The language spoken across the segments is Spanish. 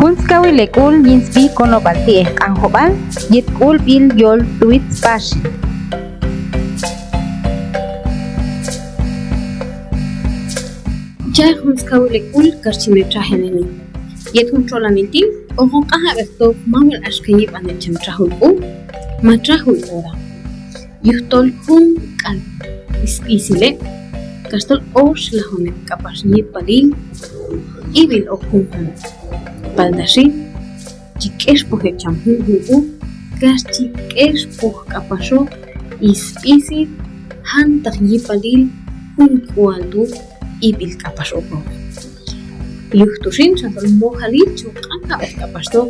Hunskawi lekul yinsbi konobalti anjobal yet kul bil yol tuit spashi. Ya hunskawi lekul karchime traheneni. Yet huntrolaminti ojo kaha esto mawal ashkayib ane cham Txajul K'U ma Txajul ora. Yuhtol hun kan isile kastol osh lahone kapas yipalil ibil okun baldashi chikesh pohe cham hun kas chikesh poh kapasho isisi hantak yipalil hun kualdu ibil kapasho po. Yuhtushin santol mohalil chukan kapasto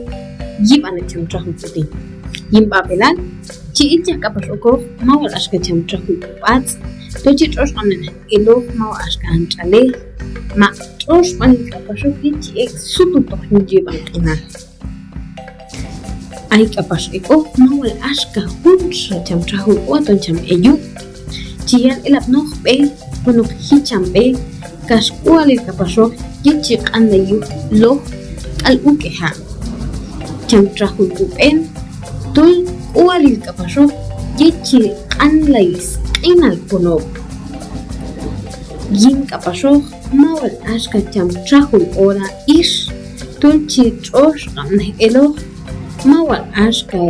yib'ane cham Txajul K'U. Yimbabelal chi'ilja kapasho mawal ashka cham Txajul K'U pats tochi trosh amen elo mawal ashka anchale ma trosh panil kapasho kichi ek sutu tohni yib'antoq. Ay kapasho mawal ashka hunsha cham Txajul K'U aton cham eyu chiyan elap noh be punuk hicham be kas kualil kapasho yichi qandayu lo al ukeha cham Txajul K'U en tul kualil kapasho yichi qanlais inal pono yin kapasho mawal ashka cham Txajul ora ish tul chi trosh qamne elo mawal ashka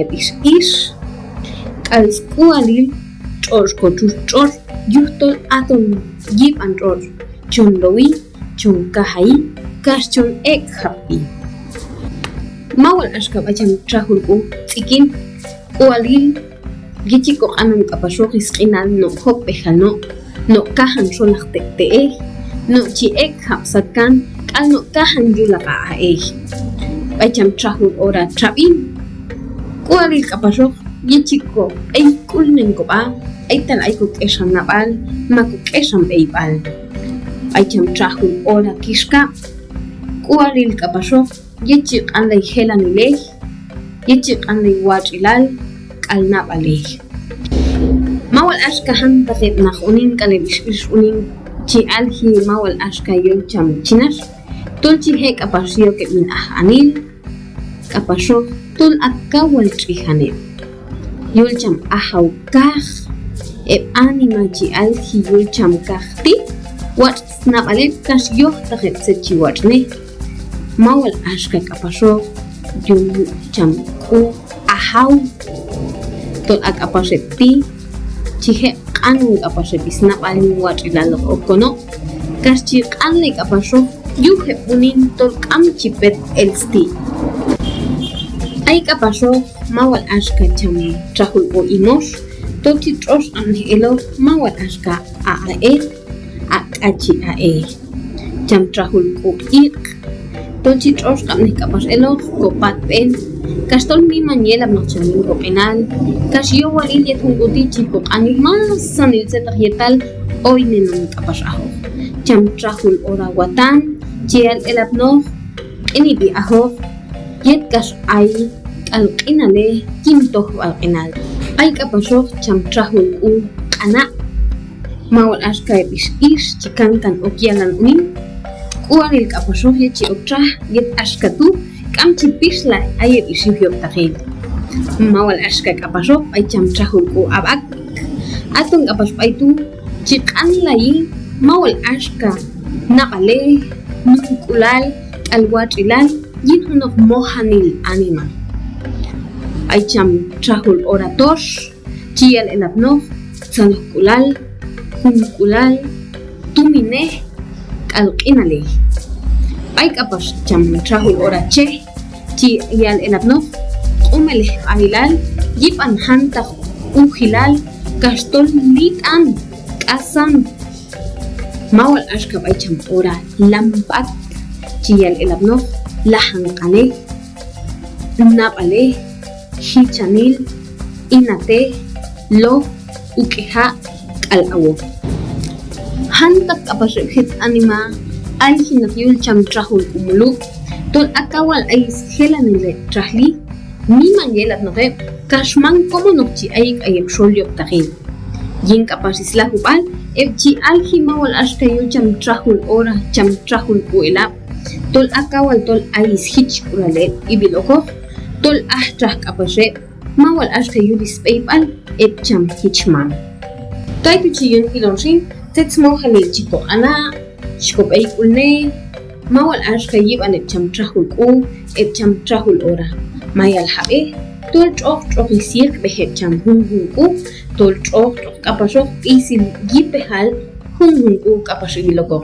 ish kal kualil trosh kochur trosh yuhtol aton yib'antoq chonlowi chonkahai kashchon ek happy mawal ashka bacham Txajul K'U tsikin kualil gichiko anum kapasho isqinal no hoppe hano no kahan solakte no chi ek hapsakan kal no kahan yulaqa bacham Txajul ora trabin kualil kapasho gichiko ay kulnen ko ba ay tal ay ko keshan nabal maku keshan beibal bacham Txajul ora kishka kualil kapasho yichik anlay helanile yichik anlay wachilal kalnabale mawal ashka han patet nach unin kalebish unin chi alhi mawal ashka yol cham chinash tul chi he kapasyo ke min anil kapasho tul akawal trihane yol cham ahaw kah anima chi alhi yol cham kahti wat snabale kash yo tahet se chi watne mawal ashka kapasho yol cham K'U ahaw tol akapashepi chihe qanu akapashepi snabali wachilal okono kashi qanle kapasho yuhe unin tol kamchipet elsti ay kapasho mawal ashka cham Txajul K'U imosh toti trosh anhelo mawal ashka akachi cham Txajul K'U ik tochi trosh kamne kapas elo kopat pen kastol mi maniela nochamin ko penal kasyo walil yetungudi chico animas sanil zetal hoy nenun kapas aho cham Txajul ora watan chial elapno inibi aho yet kas ay alqinale kinto alqinal ay kapasho cham Txajul K'U ana mawal ashka ish chikankan okyalan unin kualil kapasho yechi oktra yet ashkatu kamchi pisla aye ishibyok tahin mawal ashka kapasho ay cham Txajul K'U abak atong kapas paitu chiqanlai mawal ashka naqale nukulal alwatilal yinhunok mohanil anima ay cham Txajul ora tosh chial elapno sanokulal hunkulal tumine alqinale ay kapas cham Txajul ora che chi yal elapno qumele ailal yiban hanta uhilal kastol litan kasan mawal ashka ay cham ora lampat chi yal elapno lahanqale nabale hichanil inate lo ukeha alawo hantak kapashet anima ay hinakyul cham Txajul K'U mulu tol akawal ay helanile trahli ni mangelat noke kashman como nokchi ay ayem sholyok tahin yin kapasisla hubal ebchi alhi mawal ashka yul cham Txajul ora cham Txajul K'U ela tol akawal tol ais hich kurale ibiloko tol ahtrah kapashe mawal ashka yudis paipal epcham hichman tay pichiyon kilonshin tetsmo halil chiko ana shkop ay kulne mawal ashka yiban epcham Txajul K'U epcham Txajul ora mayal habe tol chof isik behecham hun K'U tol chof kapashok isil yipehal hun K'U kapashe ibiloko